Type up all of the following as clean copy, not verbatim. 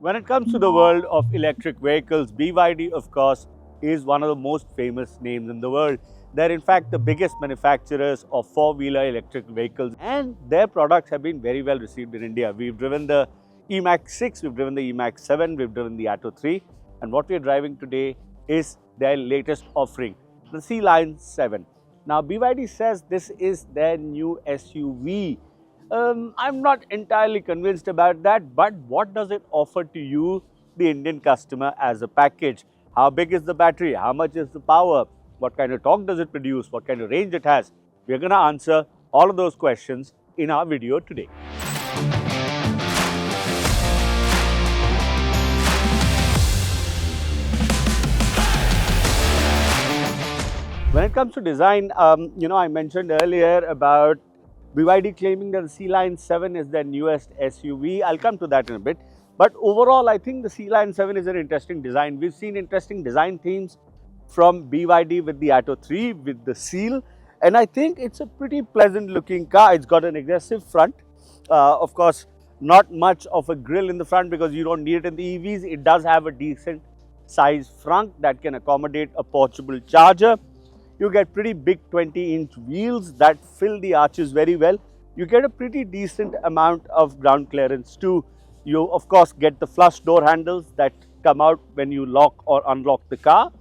When it comes to the world of electric vehicles, BYD, of course, is one of the most famous names in the world. They're in fact the biggest manufacturers of four-wheeler electric vehicles, and their products have been very well received in India. We've driven the E-Max 6, we've driven the E-Max 7, we've driven the Atto 3, and what we're driving today is their latest offering, the Sealion 7. Now, BYD says this is their new SUV. I'm not entirely convinced about that, but what does it offer to you, the Indian customer, as a package? How big is the battery? How much is the power? What kind of torque does it produce? What kind of range it has? We're going to answer all of those questions in our video today. When it comes to design, I mentioned earlier about BYD claiming that the Sealion 7 is their newest SUV. I'll come to that in a bit. But overall, I think the Sealion 7 is an interesting design. We've seen interesting design themes from BYD with the Atto 3, with the Seal. And I think it's a pretty pleasant looking car. It's got an aggressive front. Of course, not much of a grille in the front because you don't need it in the EVs. It does have a decent size front that can accommodate a portable charger. You get pretty big 20-inch wheels that fill the arches very well. You get a pretty decent amount of ground clearance too. You of course get the flush door handles that come out when you lock or unlock the car.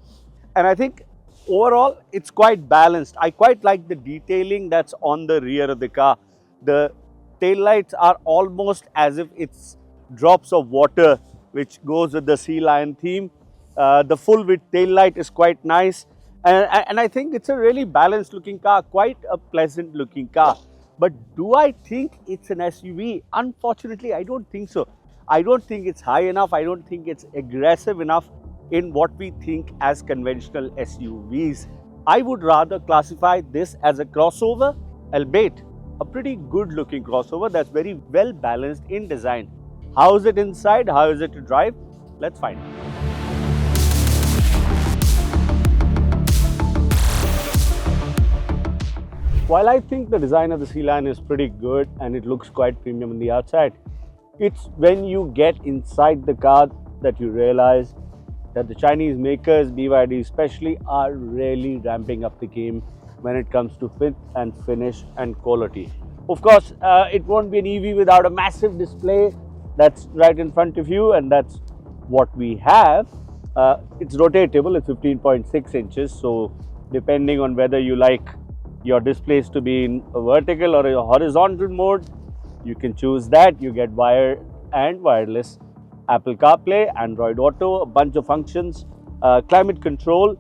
And I think overall it's quite balanced. I quite like the detailing that's on the rear of the car. The taillights are almost as if it's drops of water, which goes with the Sealion theme. The full width taillight is quite nice. And I think it's a really balanced looking car, quite a pleasant looking car. But do I think it's an SUV? Unfortunately, I don't think so. I don't think it's high enough. I don't think it's aggressive enough in what we think as conventional SUVs. I would rather classify this as a crossover, albeit a pretty good looking crossover that's very well balanced in design. How is it inside? How is it to drive? Let's find out. While I think the design of the Sealion is pretty good and it looks quite premium on the outside, it's when you get inside the car that you realize that the Chinese makers, BYD especially, are really ramping up the game when it comes to fit and finish and quality. Of course, it won't be an EV without a massive display that's right in front of you, and that's what we have. It's rotatable, it's 15.6 inches, so depending on whether you like your displays to be in a vertical or a horizontal mode, you can choose that. You get wired and wireless Apple CarPlay, Android Auto, a bunch of functions, climate control.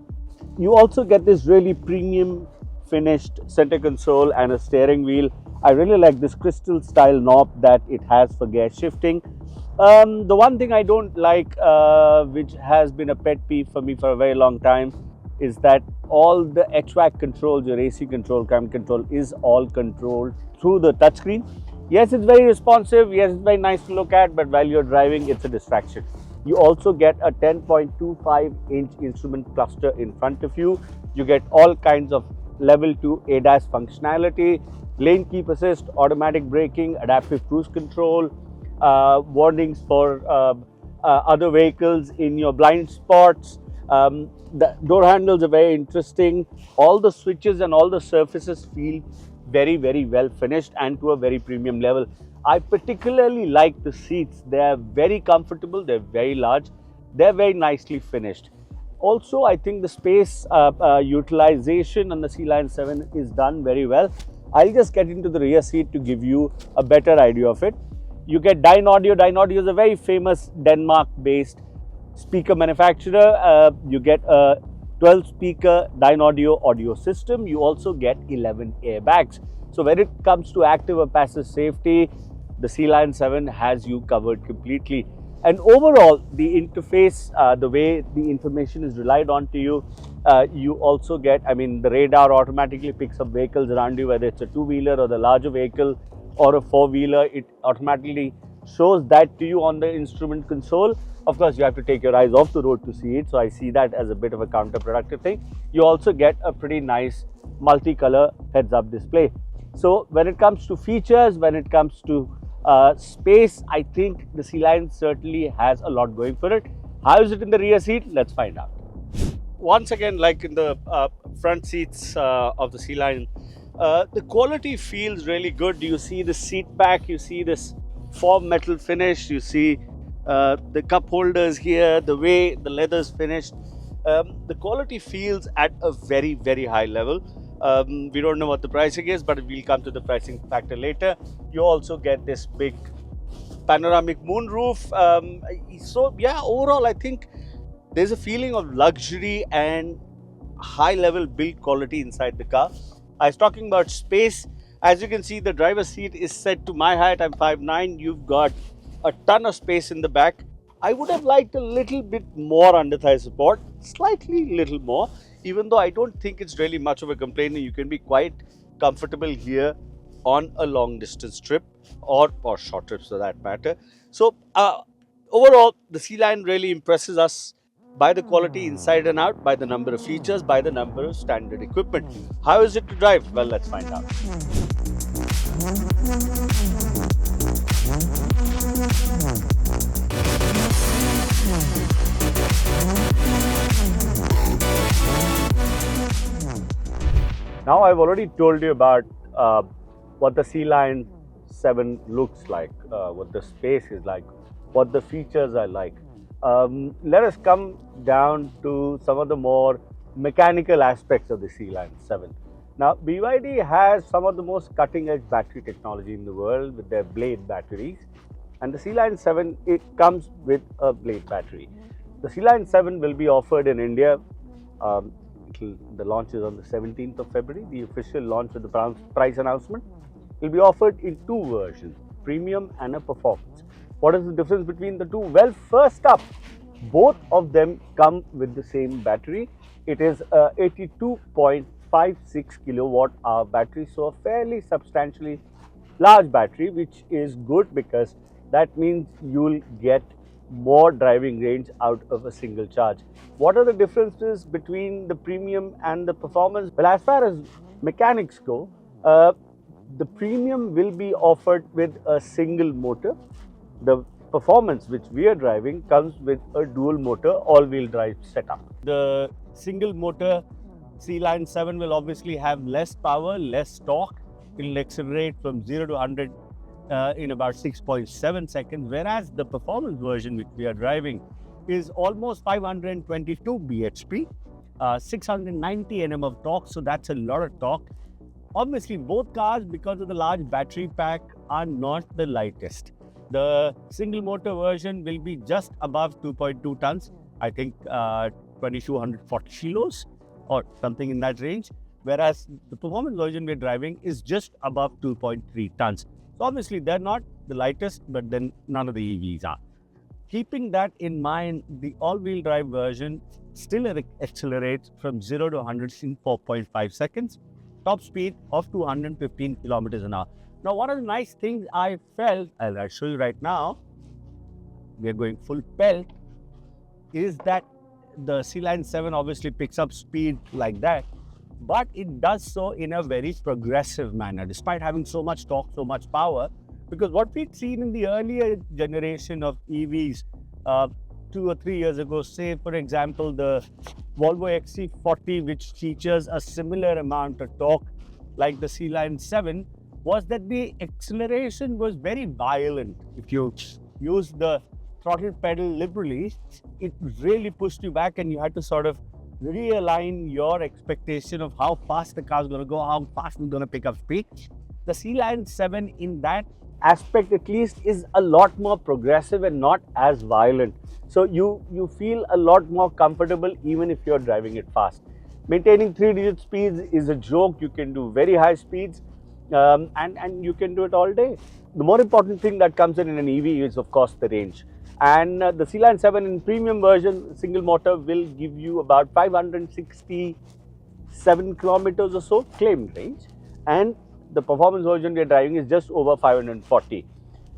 You also get this really premium finished center console and a steering wheel. I really like this crystal style knob that it has for gear shifting. The one thing I don't like, which has been a pet peeve for me for a very long time, is that all the HVAC controls, your AC control, climate control, is all controlled through the touchscreen. Yes, it's very responsive. Yes, it's very nice to look at, but while you're driving, it's a distraction. You also get a 10.25-inch instrument cluster in front of you. You get all kinds of level 2 ADAS functionality, lane keep assist, automatic braking, adaptive cruise control, warnings for other vehicles in your blind spots. The door handles are very interesting. All the switches and all the surfaces feel very, very well finished and to a very premium level. I particularly like the seats. They are very comfortable, they're very large, they're very nicely finished. Also, I think the space utilization on the Sealion 7 is done very well. I'll just get into the rear seat to give you a better idea of it. You get Dyne Audio. Dyne Audio is a very famous Denmark-based speaker manufacturer. You get a 12-speaker Dyne audio system. You also get 11 airbags. So when it comes to active or passive safety, the Sealion 7 has you covered completely. And overall, the interface, the way the information is relied on to you, you also get, the radar automatically picks up vehicles around you, whether it's a two-wheeler or the larger vehicle or a four-wheeler. It automatically shows that to you on the instrument console. Of course, you have to take your eyes off the road to see it, so I see that as a bit of a counterproductive thing. You also get a pretty nice multicolor heads-up display. So when it comes to features, when it comes to Space, I think the Sealion certainly has a lot going for it. How is it in the rear seat? Let's find out. Once again, like in the front seats of the Sealion, the quality feels really good. You see the seat back, you see this form metal finish, you see the cup holders here, the way the leather's finished. The quality feels at a very, very high level. We don't know what the pricing is, but we'll come to the pricing factor later. You also get this big panoramic moonroof. So yeah, overall, I think there's a feeling of luxury and high level build quality inside the car. I was talking about space. As you can see, the driver's seat is set to my height. I'm 5'9". You've got a ton of space in the back. I would have liked a little bit more under thigh support, slightly little more, even though I don't think it's really much of a complaint. You can be quite comfortable here on a long distance trip or short trips for that matter. So overall, the Sealion really impresses us by the quality inside and out, by the number of features, by the number of standard equipment. How is it to drive? Well, let's find out. Now, I've already told you about what the Sealion 7 looks like, what the space is like, what the features are like. Let us come down to some of the more mechanical aspects of the Sealion 7. Now, BYD has some of the most cutting-edge battery technology in the world with their blade batteries, and the Sealion 7, it comes with a blade battery. The Sealion 7 will be offered in India. The launch is on the 17th of February, the official launch with the price announcement. It will be offered in two versions, premium and a performance. What is the difference between the two? Well, first up, both of them come with the same battery. It is a 82.56 kilowatt hour battery, so a fairly substantially large battery, which is good because that means you'll get more driving range out of a single charge. What are the differences between the premium and the performance? Well, as far as mechanics go, the premium will be offered with a single motor. The performance which we are driving comes with a dual motor all-wheel drive setup. The single motor Sealion 7 will obviously have less power, less torque. It will accelerate from 0 to 100 in about 6.7 seconds, whereas the performance version which we are driving is almost 522 bhp, 690 Nm of torque, so that's a lot of torque. Obviously, both cars, because of the large battery pack, are not the lightest. The single motor version will be just above 2.2 tons, I think 2240 kilos or something in that range, whereas the performance version we're driving is just above 2.3 tons. So obviously they're not the lightest, but then none of the EVs are. Keeping that in mind, the all-wheel drive version still accelerates from 0 to 100 in 4.5 seconds, top speed of 215 kilometers an hour. Now, one of the nice things I felt, and I'll show you right now, we are going full pelt, is that the Sealion 7 obviously picks up speed like that, but it does so in a very progressive manner, despite having so much torque, so much power. Because what we'd seen in the earlier generation of EVs 2 or 3 years ago, say for example the Volvo XC40, which features a similar amount of torque like the Sealion 7, was that the acceleration was very violent. If you use the throttle pedal liberally, it really pushed you back and you had to sort of realign your expectation of how fast the car is going to go, how fast it's going to pick up speed. The Sealion 7 in that aspect at least is a lot more progressive and not as violent. So you feel a lot more comfortable even if you're driving it fast. Maintaining 3-digit speeds is a joke. You can do very high speeds and you can do it all day. The more important thing that comes in an EV is of course the range. And the Sealion 7 in premium version, single motor, will give you about 567 kilometers or so claimed range. And the performance version we are driving is just over 540.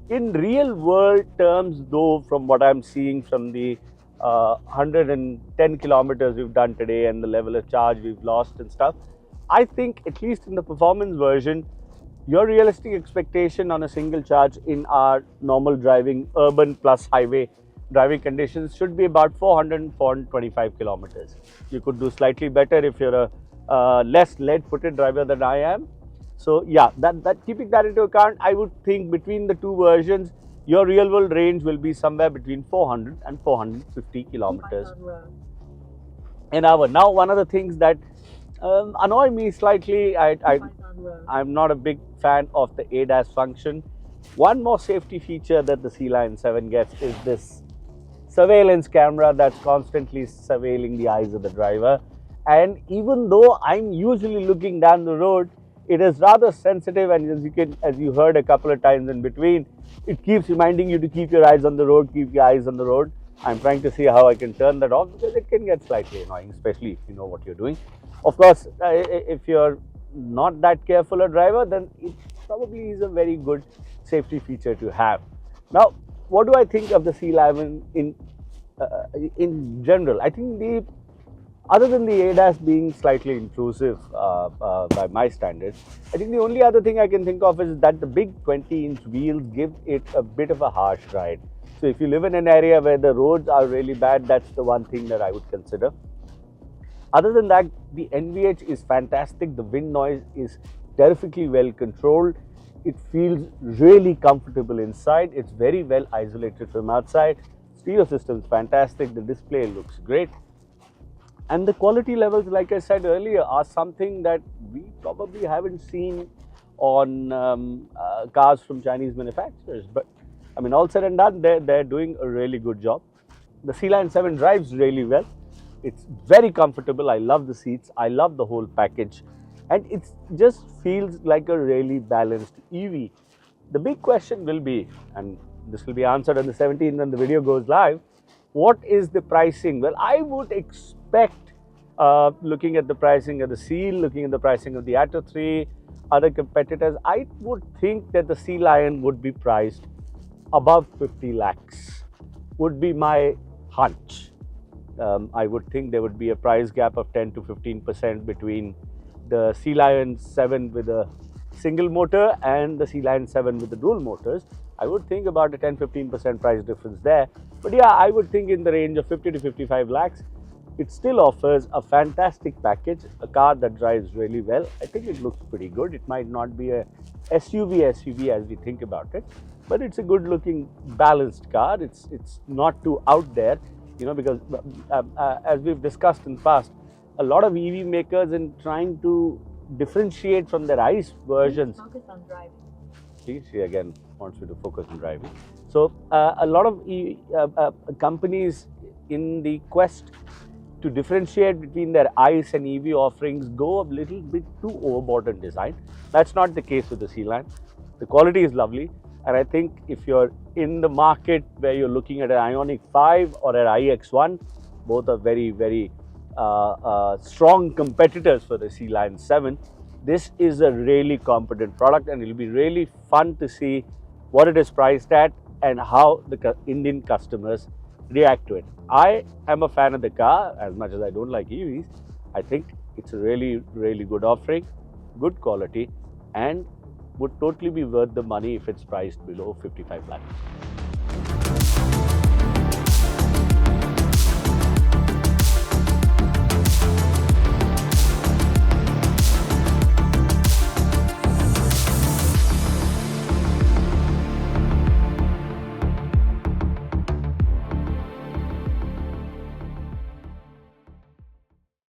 In real world terms though, from what I'm seeing from the 110 kilometers we've done today and the level of charge we've lost and stuff, I think at least in the performance version, Your realistic expectation on a single charge in our normal driving, urban plus highway driving conditions should be about 400 425 kilometers. You could do slightly better if you're a less lead-footed driver than I am. So yeah, that keeping that into account, I would think between the two versions, your real world range will be somewhere between 400 and 450 kilometers an hour. Now, one of the things that annoy me slightly, I'm not a big fan of the ADAS function. One more safety feature that the Sealion 7 gets is this surveillance camera that's constantly surveilling the eyes of the driver. And even though I'm usually looking down the road, it is rather sensitive, and as you heard a couple of times in between, it keeps reminding you to keep your eyes on the road, keep your eyes on the road. I'm trying to see how I can turn that off because it can get slightly annoying, especially if you know what you're doing. Of course, if you're not that careful a driver, then it probably is a very good safety feature to have. Now, what do I think of the Sealion in general? I think other than the ADAS being slightly intrusive by my standards, I think the only other thing I can think of is that the big 20-inch wheels give it a bit of a harsh ride. So if you live in an area where the roads are really bad, that's the one thing that I would consider. Other than that, the NVH is fantastic. The wind noise is terrifically well controlled. It feels really comfortable inside. It's very well isolated from outside. Stereo system is fantastic. The display looks great. And the quality levels, like I said earlier, are something that we probably haven't seen on cars from Chinese manufacturers. But I mean, all said and done, they're doing a really good job. The Sealion 7 drives really well. It's very comfortable. I love the seats. I love the whole package. And it just feels like a really balanced EV. The big question will be, and this will be answered on the 17th when the video goes live, what is the pricing? Well, I would expect, looking at the pricing of the Seal, looking at the pricing of the Atto 3, other competitors, I would think that the Sealion would be priced above 50 lakhs, would be my hunch. I would think there would be a price gap of 10 to 15% between the Sealion 7 with a single motor and the Sealion 7 with the dual motors. I would think about a 10-15% price difference there. But yeah, I would think in the range of 50 to 55 lakhs. It still offers a fantastic package, a car that drives really well. I think it looks pretty good. It might not be a SUV as we think about it, but it's a good looking balanced car. It's not too out there, you know, because as we've discussed in the past, a lot of EV makers in trying to differentiate from their ICE versions. Focus on driving. See, she again wants you to focus on driving. So a lot of companies in the quest to differentiate between their ICE and EV offerings go a little bit too overboard in design. That's not the case with the Sealion. The quality is lovely, and I think if you're in the market where you're looking at an Ioniq 5 or an iX1, both are very, very strong competitors for the Sealion 7. This is a really competent product, and it'll be really fun to see what it is priced at and how the Indian customers react to it. I am a fan of the car as much as I don't like EVs. I think it's a really, really good offering, good quality, and would totally be worth the money if it's priced below 55 lakhs.